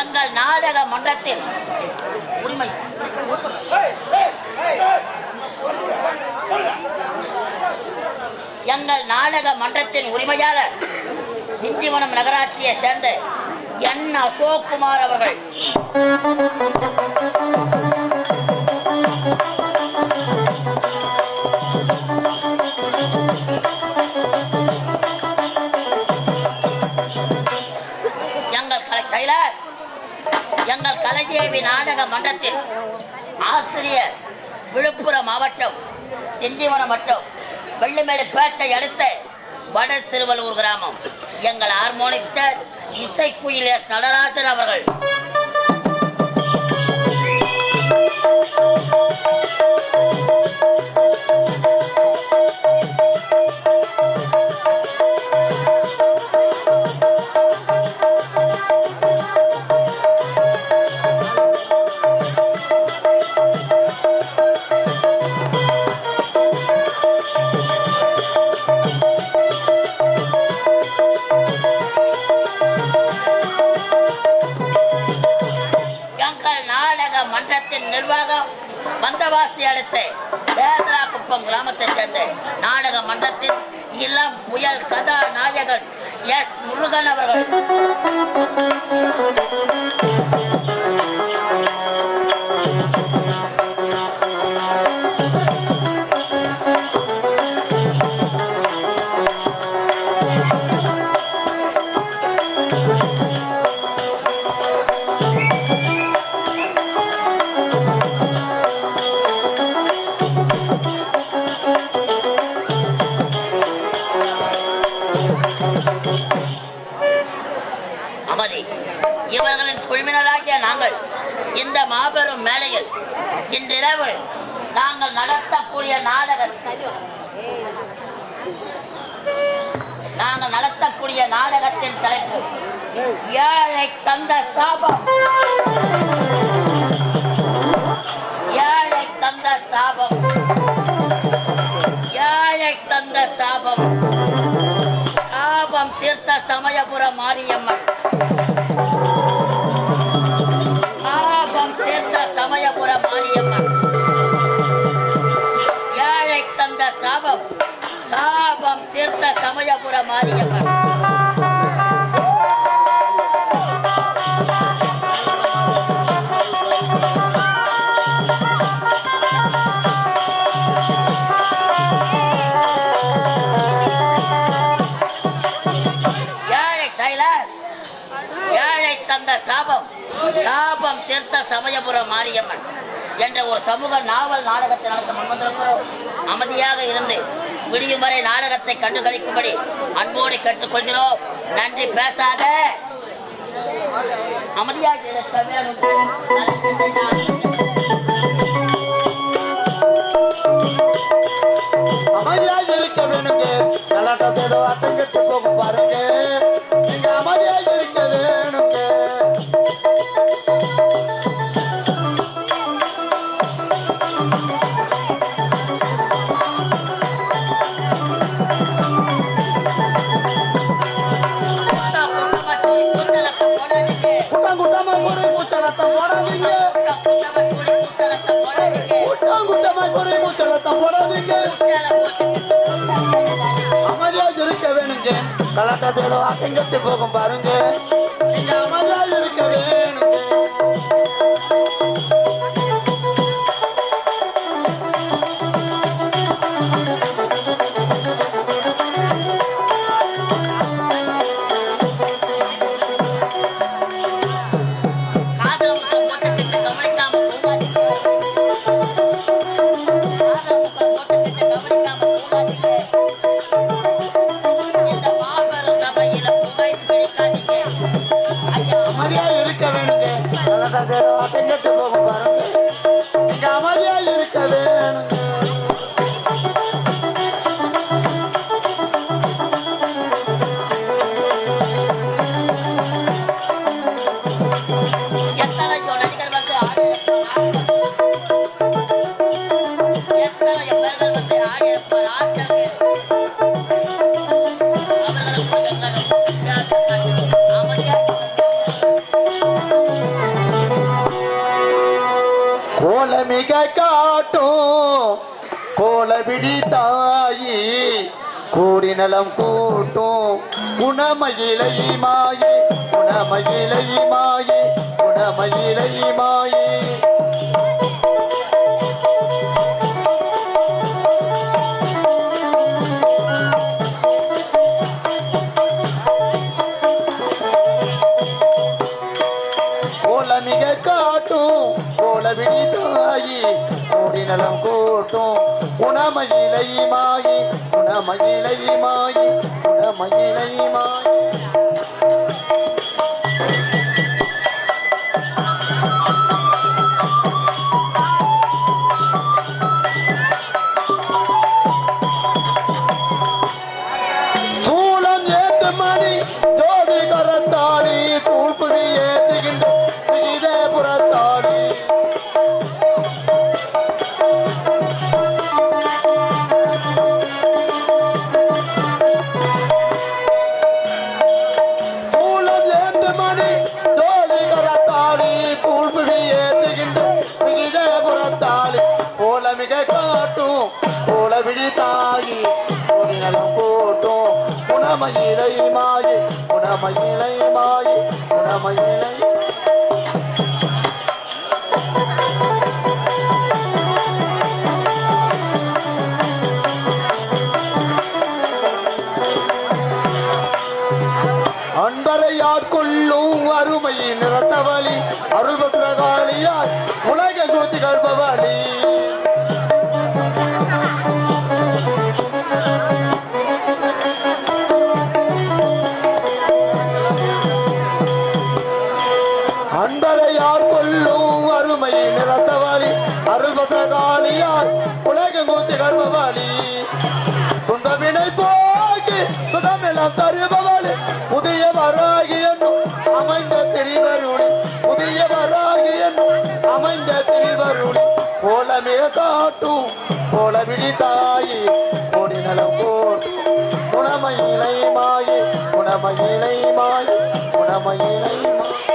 எங்கள் நாடக மன்றத்தில் உரிமை எங்கள் நாடக மன்றத்தின் உரிமையாளர் திண்டிவனம் நகராட்சியை சேர்ந்த என் அசோக்குமார் அவர்கள் எங்கள் கலைதேவி நாடக மன்றத்தில் ஆசிரியர் விழுப்புரம் மாவட்டம் திண்டிவனம் வட்டம் வெள்ளிமேடு பேட்டை அடுத்த வட சிறுவலூர் கிராமம் எங்கள் ஹார்மோனிஸ்டர் இசைக்குயில் எஸ் நடராஜன் அவர்கள் நிர்வாகம் வந்தவாசி அடுத்த சேதராக்குப்பம் கிராமத்தை சேர்ந்த நாடக மன்றத்தின் இளம் புயல் கதாநாயகன் எஸ் முருகன் அவர்கள் இவர்களின் குழுவினராகிய நாங்கள் இந்த மாபெரும் மேடையில் இன்றிரவு நாங்கள் நடத்தக்கூடிய நாடகத்தின் தலைப்பு ஏழை தந்த சாபம். ஏழை தந்த சாபம், ஏழை தந்த சாபம், சாபம் தீர்த்த சமயபுரம் மாரியம்மன், சாபம் தீர்த்த சமயபுரம் மாரியம்மன், ஏழை தந்த சாபம், சாபம் தீர்த்த சமயபுரம் மாரியம்மன். சாபம் சாபம் தீர்த்த சமயபுரம் மாரியம்மன் என்ற ஒரு சமூக நாவல் நாடகத்தை நடத்த முன்வந்திருக்கிறோம். அமைதியாக இருந்து விடியும் வரை நாடகத்தை கண்டுகளிக்கும்படி அன்போடு கேட்டுக்கொள்கிறோம். நன்றி. பேசாத, அமைதியாக இருக்க வேண்டும். அமைதியாக இருக்க வேணுங்க. கலாட்டத்தை ஏதோ அட்டம் கட்டு போக பாருங்க. நீங்க அமைதியாக இருக்க வேணுங்க. அமைதியாக இருக்க வேணுங்க. கலாட்டத்தை ஏதோ அட்டம் கட்டு போகும் பாருங்க. நீங்க அமைதியாக இருக்க வேணுங்க. மிக காட்டும் கோலவிடி தாயி கூடி நலம் கூட்டும் குணமயிலை மாயி குணமயிலை மாயி குணமயிலை மாயி மிக காட்டும் கோலவிடி தாயி கூடி நலம் கூட்டும் குணமயிலை மாயி குணமயிலை மாயி குணமயிலை மாயி சூளம் ஏத்து மணி ஜோடி கரத்தாடி தூள்புடி ஏத்துகின்ற புறத்தாடி தூளம் ஏந்து மணி ஜோடி கரத்தாடி தூள்புடி ஏத்துகின்ற புறத்தாடி போல மிக காட்டும் போல விழி தாயி ஒரு நலம் கூட்டும் குணமயிலை மாயி குணமயிலை மாயி குணமயிலை அன்பரை ஆட்கொள்ளும் அருமை நிறத்தவழி அருள்பத்ரகாளியாய் உலக ஜோதி கல்பவழி அன்பரை ஆட்கொள்ளும் அருமை நிறத்தவழி அருள்பத்ரகாளியாய் உலக ஜோதி கல்பவழி துன்பவினை போக்கி சுகமெல்லாம் தருபவளி புதிய வராகி என்னும் அமைந்த திரிவருணி புதிய வராகி என்னும் அமைந்த திரிவருணி போல மிக காட்டும் போல விழி தாயி கோடி நலம் போட்டும் குணமயிலை மாயி குணமயிலை மாயி குணமயிலை மாயி